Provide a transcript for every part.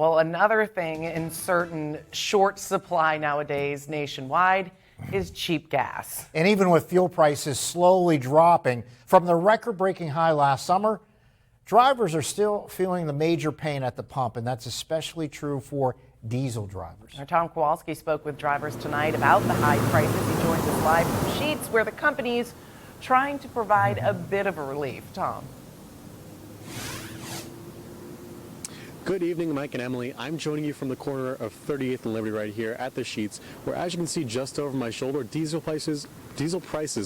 Well, another thing in certain short supply nowadays nationwide is cheap gas. And even with fuel prices slowly dropping from the record-breaking high last summer, drivers are still feeling the major pain at the pump, and that's especially true for diesel drivers. Our Tom Kowalski spoke with drivers tonight about the high prices. He joins us live from Sheetz, where the company's trying to provide a bit of a relief. Tom. Good evening, Mike and Emily. I'm joining you from the corner of 38th and Liberty right here at the Sheetz, where, as you can see just over my shoulder, diesel prices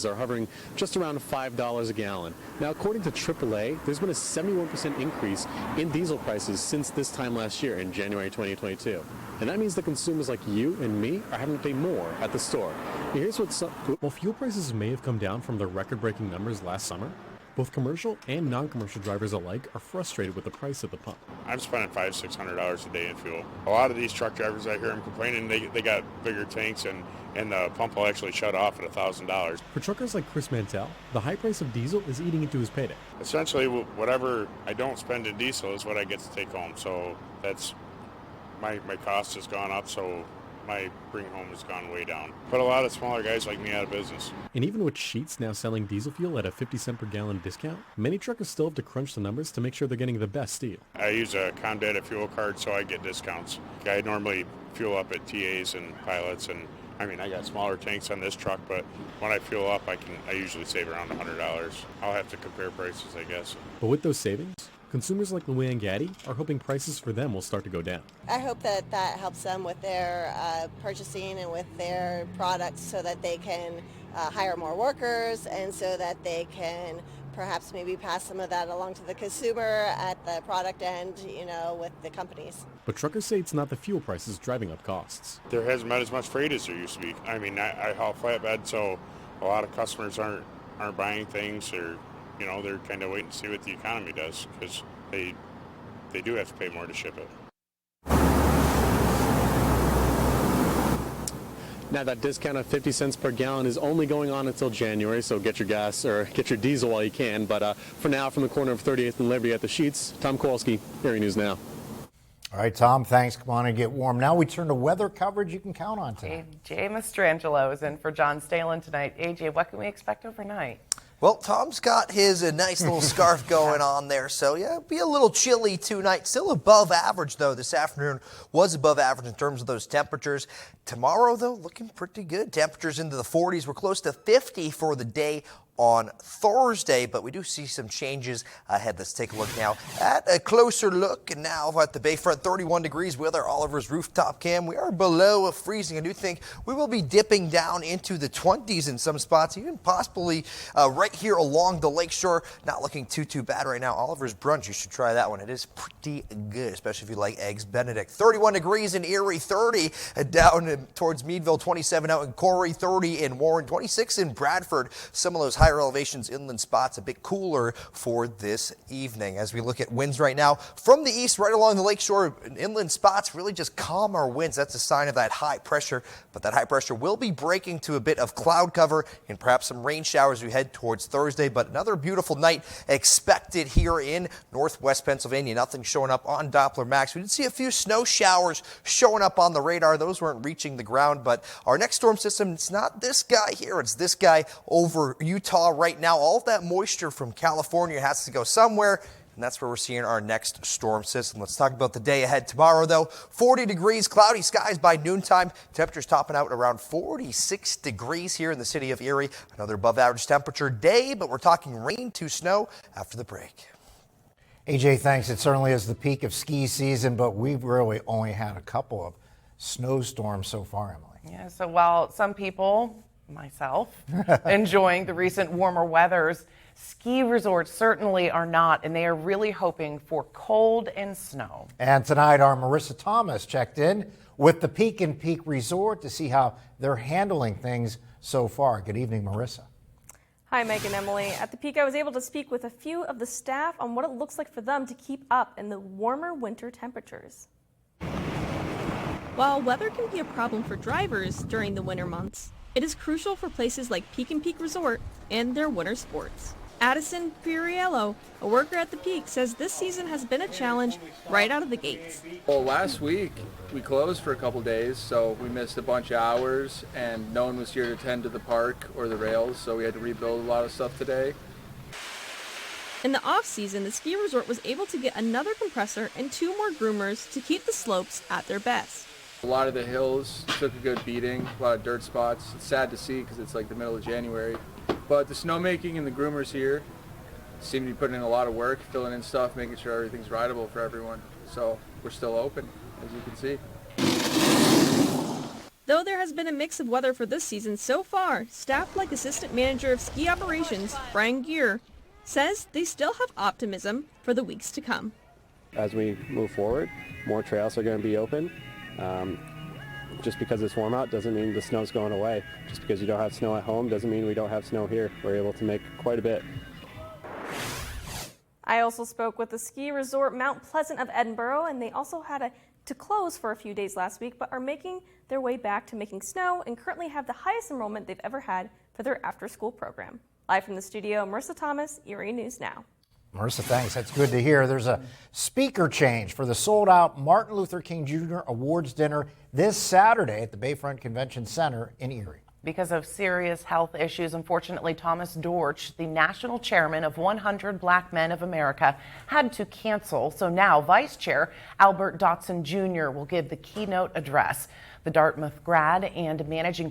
are hovering just around $5 a gallon. Now, according to AAA, there's been a 71% increase in diesel prices since this time last year in January 2022. And that means that consumers like you and me are having to pay more at the store. Now, here's what's up. While fuel prices may have come down from the record-breaking numbers last summer, both commercial and non-commercial drivers alike are frustrated with the price at the pump. I'm spending $500-600 a day in fuel. A lot of these truck drivers, I hear them complaining they got bigger tanks and the pump will actually shut off at $1,000. For truckers like Chris Mantell, the high price of diesel is eating into his payday. Essentially, whatever I don't spend in diesel is what I get to take home. So that's my cost has gone up, so my bring home has gone way down. Put a lot of smaller guys like me out of business. And even with Sheetz now selling diesel fuel at a 50-cent per gallon discount, many truckers still have to crunch the numbers to make sure they're getting the best deal. I use a Comdata fuel card, so I get discounts. I normally fuel up at TAs and pilots, and I mean, I got smaller tanks on this truck, but when I fuel up, I usually save around $100. I'll have to compare prices, I guess. But with those savings, consumers like Luann Gaddy are hoping prices for them will start to go down. I hope that helps them with their purchasing and with their products so that they can hire more workers and so that they can perhaps maybe pass some of that along to the consumer at the product end, with the companies. But truckers say it's not the fuel prices driving up costs. There hasn't been as much freight as there used to be. I mean, I haul flatbed, so a lot of customers aren't buying things, or they're kind of waiting to see what the economy does, because they do have to pay more to ship it. Now, that discount of 50 cents per gallon is only going on until January, so get your gas or get your diesel while you can. But for now, from the corner of 38th and Liberty at the Sheetz, Tom Kowalski, Erie News Now. All right, Tom, thanks. Come on and get warm. Now we turn to weather coverage you can count on tonight. Jay Mastrangelo is in for John Stalen tonight. AJ, what can we expect overnight? Well, Tom's got his nice little scarf going on there, so yeah, it'll be a little chilly tonight. Still above average, though. This afternoon was above average in terms of those temperatures. Tomorrow, though, looking pretty good. Temperatures into the 40s. We're close to 50 for the day on Thursday, but we do see some changes ahead. Let's take a look now at a closer look. And now at the Bayfront, 31 degrees with our Oliver's rooftop cam. We are below freezing. I do think we will be dipping down into the 20s in some spots, even possibly right here along the lakeshore. Not looking too bad right now. Oliver's brunch, you should try that one. It is pretty good, especially if you like eggs Benedict. 31 degrees in Erie, 30 down towards Meadville, 27 out in Corey, 30 in Warren, 26 in Bradford. Some of those higher elevations, inland spots, a bit cooler for this evening. As we look at winds right now from the east, right along the lakeshore, inland spots really just calmer winds. That's a sign of that high pressure, but that high pressure will be breaking to a bit of cloud cover and perhaps some rain showers as we head towards Thursday. But another beautiful night expected here in northwest Pennsylvania. Nothing showing up on Doppler Max. We did see a few snow showers showing up on the radar. Those weren't reaching the ground, but our next storm system, it's not this guy here. It's this guy over Utah right now. All of that moisture from California has to go somewhere, and that's where we're seeing our next storm system. Let's talk about the day ahead tomorrow, though. 40 degrees, cloudy skies by noontime. Temperatures topping out around 46 degrees here in the city of Erie. Another above average temperature day, but we're talking rain to snow after the break. AJ, thanks. It certainly is the peak of ski season, but we've really only had a couple of snowstorms so far, Emily. Yeah, so while some people, myself, enjoying the recent warmer weathers, ski resorts certainly are not, and they are really hoping for cold and snow. And tonight, our Marissa Thomas checked in with the Peak and Peak Resort to see how they're handling things so far. Good evening, Marissa. Hi, Mike and Emily. At the Peak, I was able to speak with a few of the staff on what it looks like for them to keep up in the warmer winter temperatures. While weather can be a problem for drivers during the winter months, it is crucial for places like Peak and Peak Resort and their winter sports. Addison Piriello, a worker at the Peak, says this season has been a challenge right out of the gates. Well, last week we closed for a couple days, so we missed a bunch of hours, and no one was here to tend to the park or the rails, so we had to rebuild a lot of stuff today. In the off-season, the ski resort was able to get another compressor and 2 more groomers to keep the slopes at their best. A lot of the hills took a good beating, a lot of dirt spots. It's sad to see because it's like the middle of January. But the snowmaking and the groomers here seem to be putting in a lot of work, filling in stuff, making sure everything's rideable for everyone. So we're still open, as you can see. Though there has been a mix of weather for this season so far, staff like Assistant Manager of Ski Operations, Brian Gear, says they still have optimism for the weeks to come. As we move forward, more trails are going to be open. Just because it's warm out doesn't mean the snow's going away. Just because you don't have snow at home doesn't mean we don't have snow here. We're able to make quite a bit. I also spoke with the ski resort Mount Pleasant of Edinburgh, and they also had to close for a few days last week, but are making their way back to making snow and currently have the highest enrollment they've ever had for their after-school program. Live from the studio, Marissa Thomas, Erie News Now. Marissa, thanks. That's good to hear. There's a speaker change for the sold-out Martin Luther King Jr. Awards dinner this Saturday at the Bayfront Convention Center in Erie. Because of serious health issues, unfortunately, Thomas Dorch, the national chairman of 100 Black Men of America, had to cancel. So now Vice Chair Albert Dotson Jr. will give the keynote address. The Dartmouth grad and managing